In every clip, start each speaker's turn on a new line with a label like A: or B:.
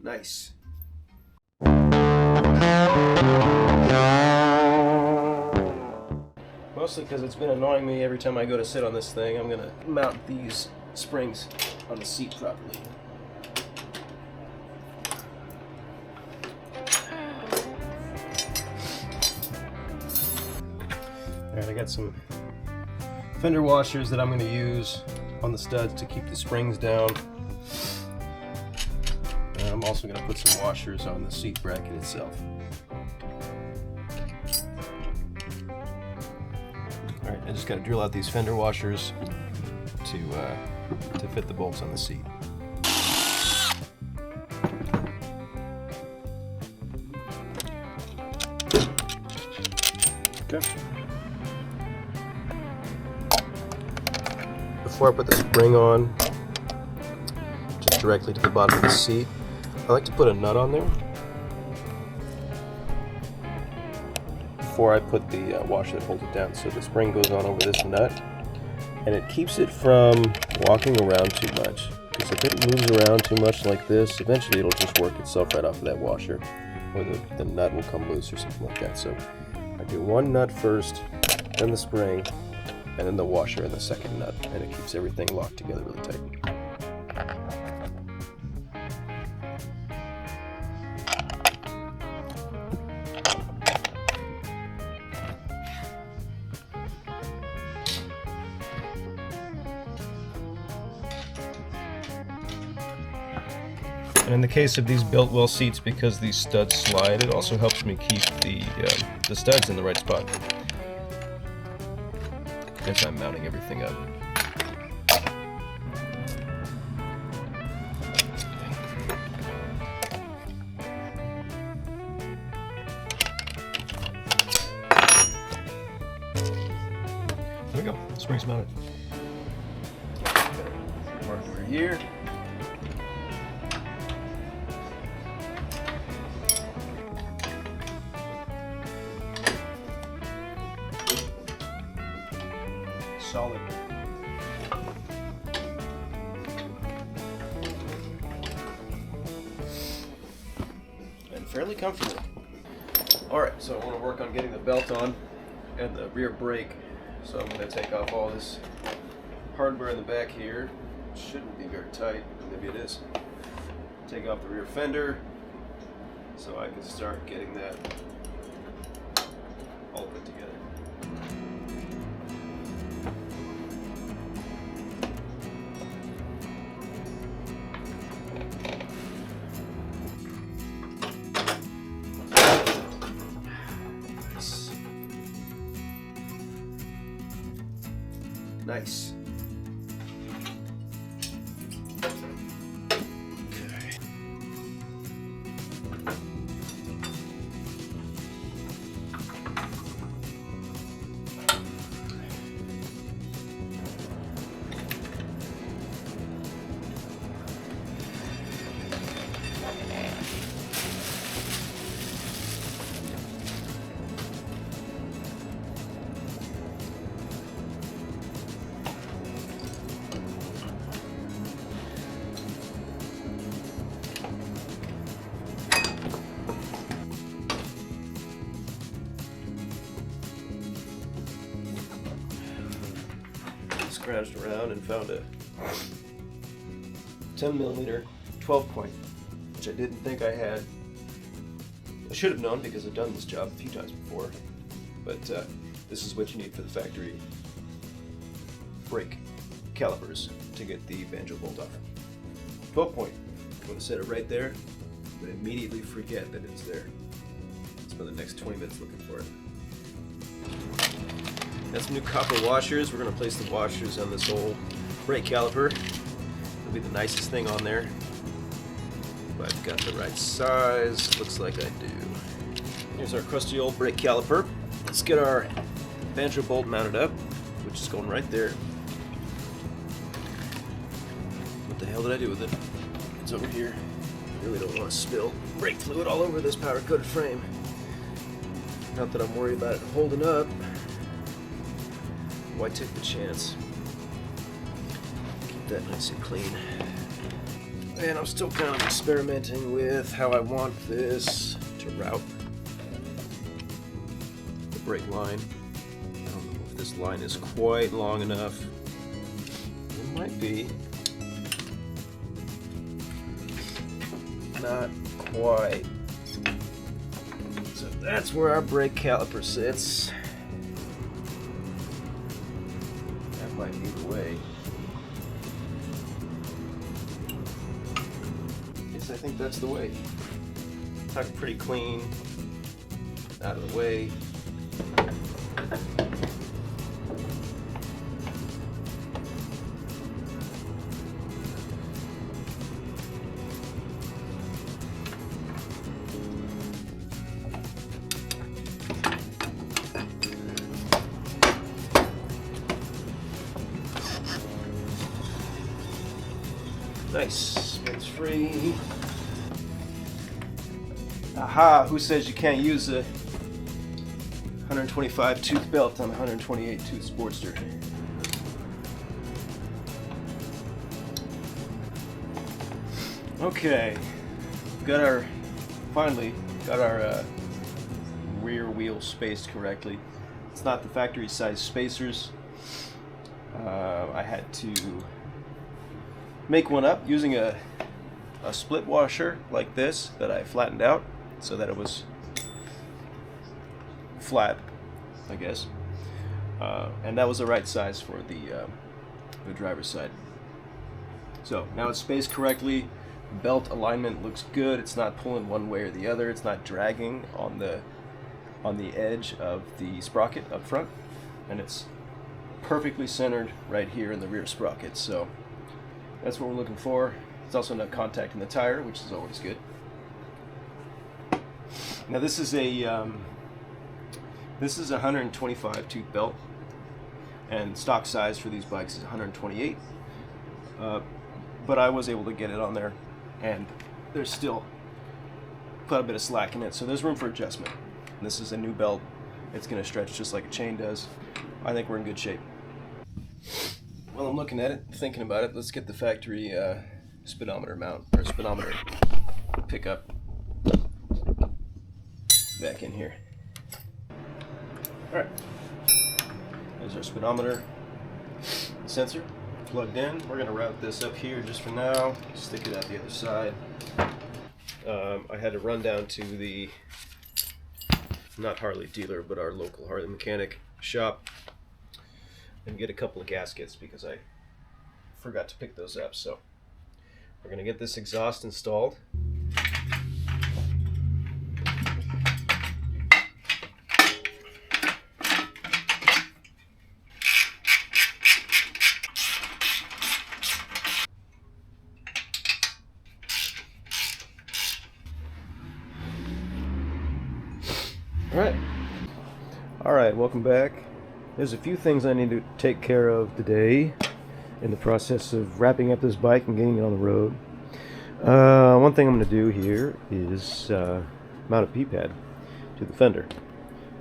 A: Nice. Mostly because it's been annoying me every time I go to sit on this thing. I'm going to mount these springs on the seat properly. Alright, I got some fender washers that I'm going to use on the studs to keep the springs down. And I'm also going to put some washers on the seat bracket itself. Alright, I just got to drill out these fender washers to fit the bolts on the seat. Okay. Before I put the spring on, just directly to the bottom of the seat, I like to put a nut on there before I put the washer that holds it down. So the spring goes on over this nut, and it keeps it from walking around too much. Because if it moves around too much like this, eventually it'll just work itself right off of that washer, or the nut will come loose or something like that. So I do one nut first, then the spring, and then the washer and the second nut, and it keeps everything locked together really tight. And in the case of these built well seats, because these studs slide, it also helps me keep the studs in the right spot as I'm mounting everything up. There we go, springs mounted. Mark over here. Solid. And fairly comfortable. Alright, so I want to work on getting the belt on and the rear brake. So I'm going to take off all this hardware in the back here. It shouldn't be very tight, but maybe it is. Take off the rear fender so I can start getting that all put together. Nice. Okay. Scrounged around and found a 10mm 12 point, which I didn't think I had. I should have known because I've done this job a few times before, but this is what you need for the factory brake calipers to get the banjo bolt off. 12 point. I'm going to set it right there, but immediately forget that it's there. Spend the next 20 minutes looking for it. Got some new copper washers. We're going to place the washers on this old brake caliper. It'll be the nicest thing on there. If I've got the right size, looks like I do. Here's our crusty old brake caliper. Let's get our banjo bolt mounted up, which is going right there. What the hell did I do with it? It's over here. Really don't want to spill brake fluid all over this powder-coated frame. Not that I'm worried about it holding up. Why take the chance? Keep that nice and clean. And I'm still kind of experimenting with how I want this to route the brake line. I don't know if this line is quite long enough. It might be. Not quite. So that's where our brake caliper sits. That might be the way. I think that's the way. Tucked pretty clean, out of the way. Nice, it's free. Aha, who says you can't use a 125 tooth belt on a 128 tooth Sportster? Okay, finally got our rear wheel spaced correctly. It's not the factory size spacers. I had to make one up using a split washer like this that I flattened out so that it was flat, I guess, and that was the right size for the driver's side. So now it's spaced correctly. Belt alignment looks good. It's not pulling one way or the other. It's not dragging on the edge of the sprocket up front, and it's perfectly centered right here in the rear sprocket. So that's what we're looking for. It's also not contacting the tire, which is always good. Now this is a 125 tooth belt, and stock size for these bikes is 128. But I was able to get it on there, and there's still quite a bit of slack in it, so there's room for adjustment. And this is a new belt. It's going to stretch just like a chain does. I think we're in good shape. Well, I'm looking at it, thinking about it. Let's get the factory speedometer mount, or speedometer pickup back in here. Alright, there's our speedometer sensor plugged in. We're going to route this up here just for now, stick it out the other side. I had to run down to the, not Harley dealer, but our local Harley mechanic shop and get a couple of gaskets because I forgot to pick those up. So we're going to get this exhaust installed. Alright, welcome back. There's a few things I need to take care of today in the process of wrapping up this bike and getting it on the road. One thing I'm going to do here is mount a P-pad to the fender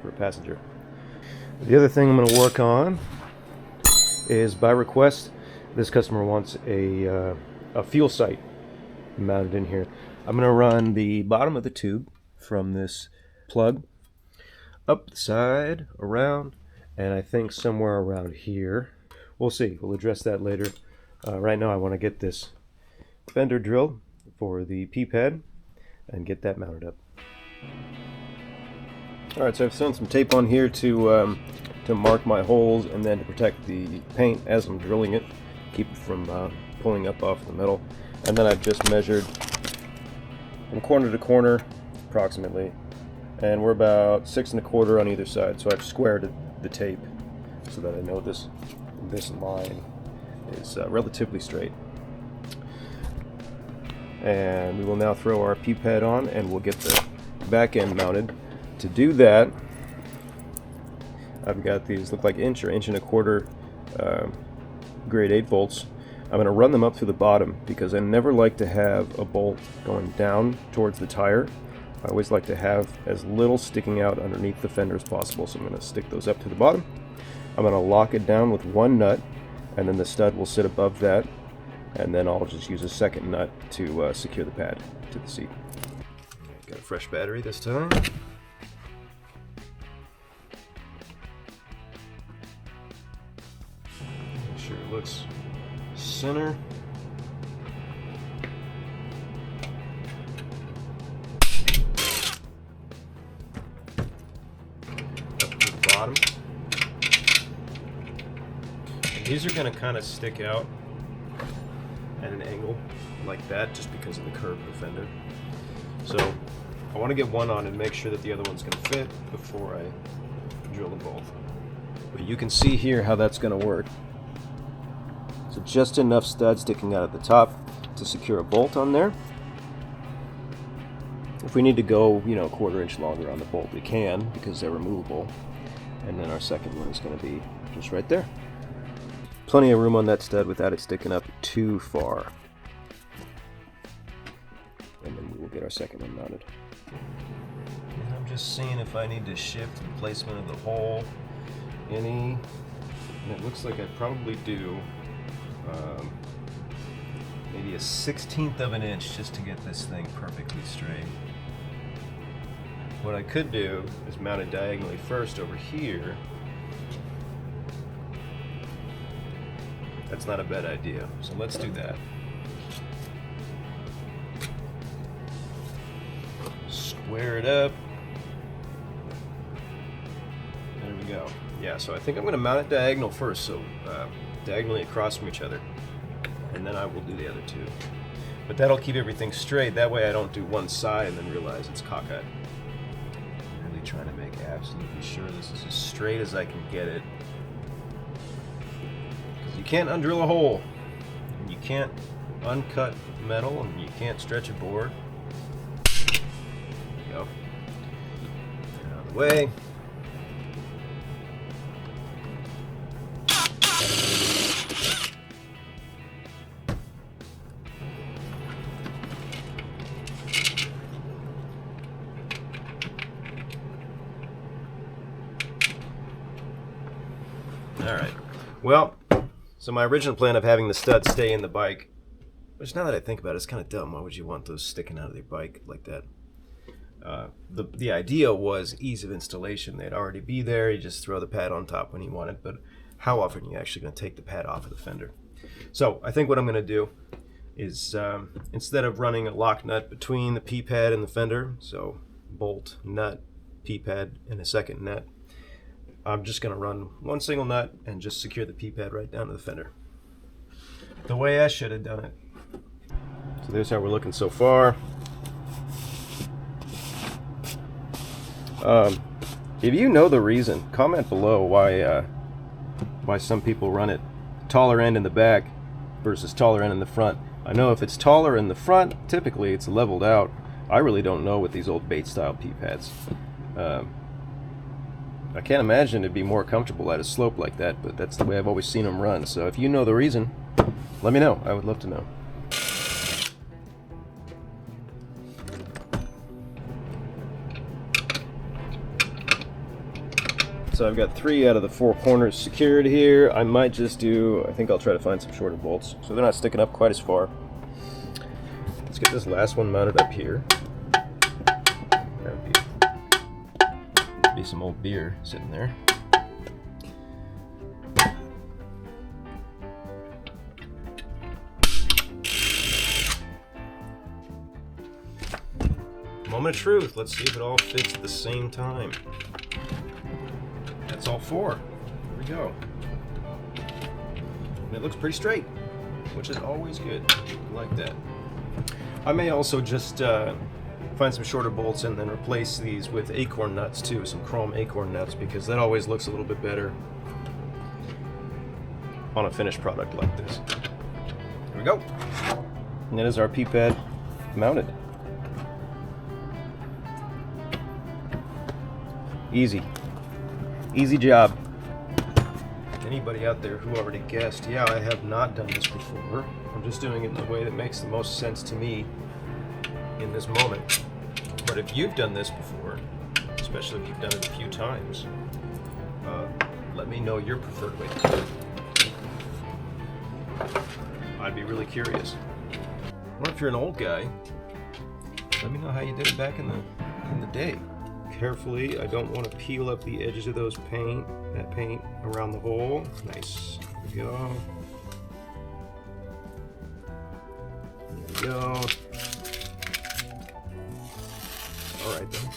A: for a passenger. The other thing I'm going to work on is, by request, this customer wants a fuel sight mounted in here. I'm going to run the bottom of the tube from this plug up the side, around, and I think somewhere around here. We'll see. We'll address that later. Right now I want to get this fender drilled for the P-pad and get that mounted up. Alright, so I've sewn some tape on here to mark my holes and then to protect the paint as I'm drilling it, keep it from pulling up off the metal. And then I've just measured from corner to corner approximately, and we're about 6 1/4 on either side. So I've squared the tape so that I know this line is relatively straight. And we will now throw our P-pad on and we'll get the back end mounted. To do that, I've got these, look like inch or inch and a quarter grade 8 bolts. I'm going to run them up through the bottom because I never like to have a bolt going down towards the tire. I always like to have as little sticking out underneath the fender as possible, so I'm going to stick those up to the bottom. I'm going to lock it down with one nut, and then the stud will sit above that, and then I'll just use a second nut to secure the pad to the seat. Got a fresh battery this time. Make sure it looks center. Up to the bottom. And these are going to kind of stick out at an angle like that just because of the curve of the fender. So I want to get one on and make sure that the other one's going to fit before I drill them both. But you can see here how that's going to work. So just enough stud sticking out at the top to secure a bolt on there. If we need to go, you know, a 1/4 inch longer on the bolt, we can because they're removable. And then our second one is going to be just right there. Plenty of room on that stud without it sticking up too far. And then we will get our second one mounted. And I'm just seeing if I need to shift the placement of the hole any. And it looks like I probably do maybe a 1/16 of an inch just to get this thing perfectly straight. What I could do is mount it diagonally first over here. That's not a bad idea, so let's do that. Square it up. There we go. Yeah, so I think I'm going to mount it diagonal first, so diagonally across from each other, and then I will do the other two. But that'll keep everything straight. That way I don't do one side and then realize it's cockeyed. I'm really trying to make absolutely sure this is as straight as I can get it. Because you can't undrill a hole, and you can't uncut metal, and you can't stretch a board. There we go. Get out of the way. Alright, well, so my original plan of having the stud stay in the bike, which now that I think about it, it's kind of dumb. Why would you want those sticking out of your bike like that? The idea was ease of installation. They'd already be there, you just throw the pad on top when you want it, but how often are you actually going to take the pad off of the fender? So I think what I'm going to do is, instead of running a lock nut between the P-pad and the fender, so bolt, nut, P-pad, and a second nut, I'm just going to run one single nut and just secure the P-pad right down to the fender. The way I should have done it. So there's how we're looking so far. If you know the reason, comment below why some people run it taller end in the back versus taller end in the front. I know if it's taller in the front, typically it's leveled out. I really don't know with these old bait style P-pads. I can't imagine it'd be more comfortable at a slope like that, but that's the way I've always seen them run. So if you know the reason, let me know. I would love to know. So I've got 3 out of the 4 corners secured here. I might just do, I think I'll try to find some shorter bolts so they're not sticking up quite as far. Let's get this last one mounted up here. Be some old beer sitting there. Moment of truth. Let's see if it all fits at the same time. That's all 4. There we go. And it looks pretty straight, which is always good. I like that. I may also just find some shorter bolts and then replace these with acorn nuts too, some chrome acorn nuts, because that always looks a little bit better on a finished product like this. There we go. And that is our P-pad mounted. Easy. Easy job. Anybody out there who already guessed, yeah, I have not done this before. I'm just doing it in the way that makes the most sense to me in this moment. But if you've done this before, especially if you've done it a few times, let me know your preferred way to do it. I'd be really curious. Or if you're an old guy, let me know how you did it back in the day. Carefully, I don't want to peel up the edges of that paint around the hole. Nice. There we go. There we go. All right then.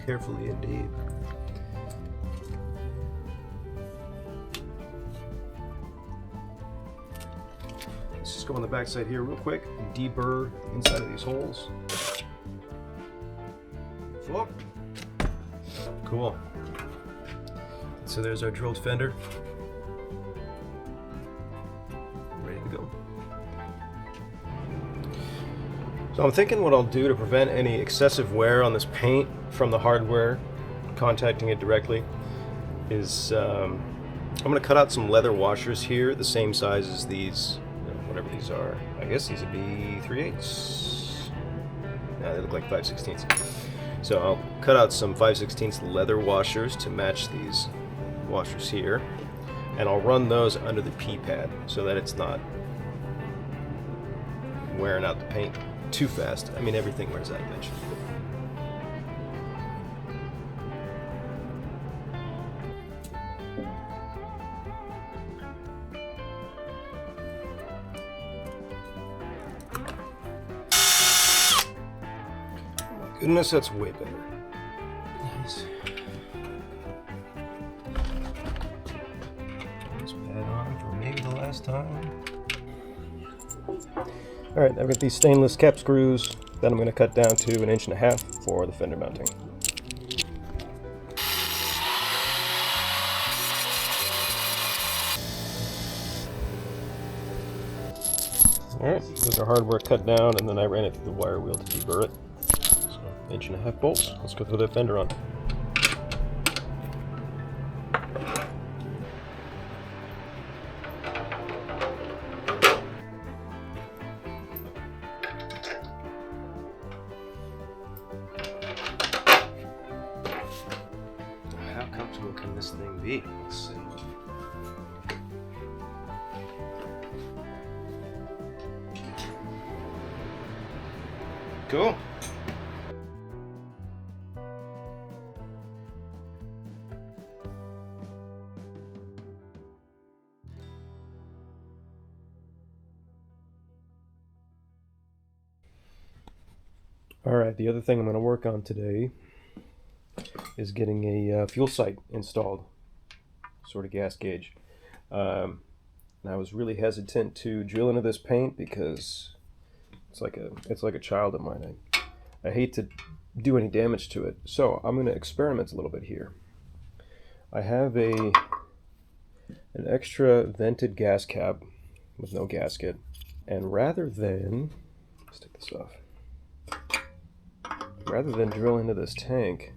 A: Carefully indeed. Let's just go on the back side here real quick and deburr the inside of these holes. Whoop. Cool. So there's our drilled fender. Ready to go. So I'm thinking what I'll do to prevent any excessive wear on this paint from the hardware contacting it directly is I'm going to cut out some leather washers here, the same size as these, whatever these are. I guess these would be 3/8. Nah, they look like 5/16. So I'll cut out some 5/16 leather washers to match these washers here, and I'll run those under the P-pad so that it's not wearing out the paint too fast. I mean, everything wears out eventually. Goodness, that's way better. Nice. This pad on for maybe the last time. Alright, I've got these stainless cap screws that I'm going to cut down to 1.5 inches for the fender mounting. Alright, those are hardware cut down, and then I ran it through the wire wheel to deburr it. 1.5 inch bolts. Let's go through that fender on. How comfortable can this thing be? Let's see. Cool. Alright, the other thing I'm going to work on today is getting a fuel sight installed, sort of gas gauge. And I was really hesitant to drill into this paint because it's like a child of mine. I hate to do any damage to it, so I'm going to experiment a little bit here. I have an extra vented gas cap with no gasket, and rather than drill into this tank,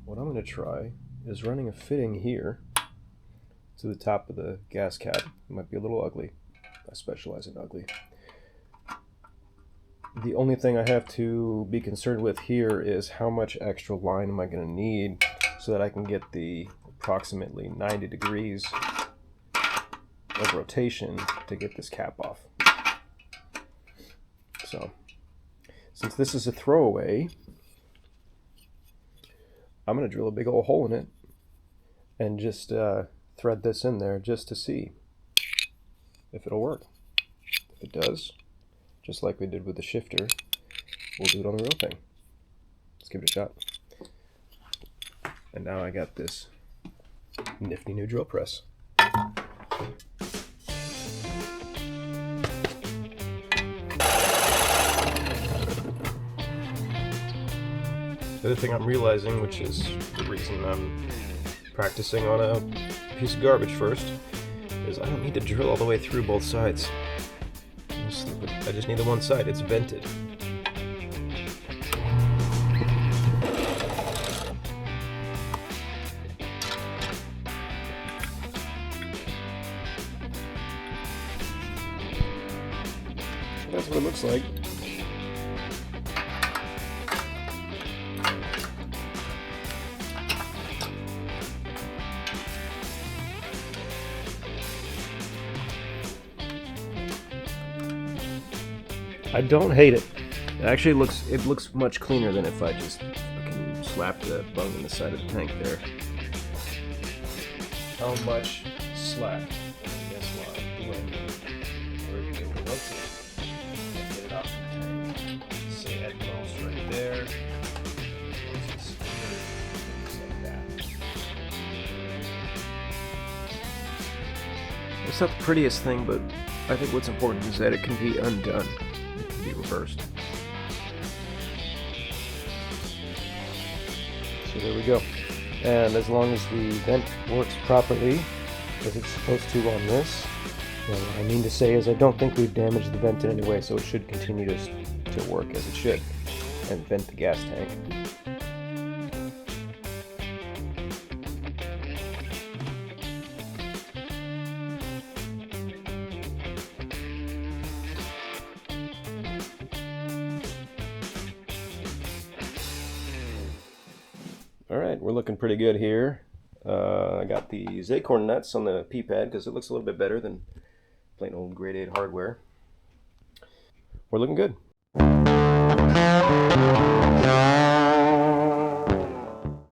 A: what I'm going to try is running a fitting here to the top of the gas cap. It might be a little ugly. I specialize in ugly. The only thing I have to be concerned with here is how much extra line am I going to need so that I can get the approximately 90 degrees of rotation to get this cap off. So, since this is a throwaway, I'm going to drill a big old hole in it and just thread this in there just to see if it'll work. If it does, just like we did with the shifter, we'll do it on the real thing. Let's give it a shot. And now I got this nifty new drill press. The other thing I'm realizing, which is the reason I'm practicing on a piece of garbage first, is I don't need to drill all the way through both sides. I just need the one side. It's vented. That's what it looks like. I don't hate it. It actually looks much cleaner than if I just fucking slapped the bung in the side of the tank there. How much slack? Guess what? Where you get the rotate. Get it off the tank. Say at most right there. Just like that. It's not the prettiest thing, but I think what's important is that it can be undone. It can be reversed. So there we go. And as long as the vent works properly, as it's supposed to on this, what I mean to say is I don't think we've damaged the vent in any way, so it should continue to work as it should and vent the gas tank. Alright, we're looking pretty good here. I got these acorn nuts on the P-pad because it looks a little bit better than plain old grade 8 hardware. We're looking good.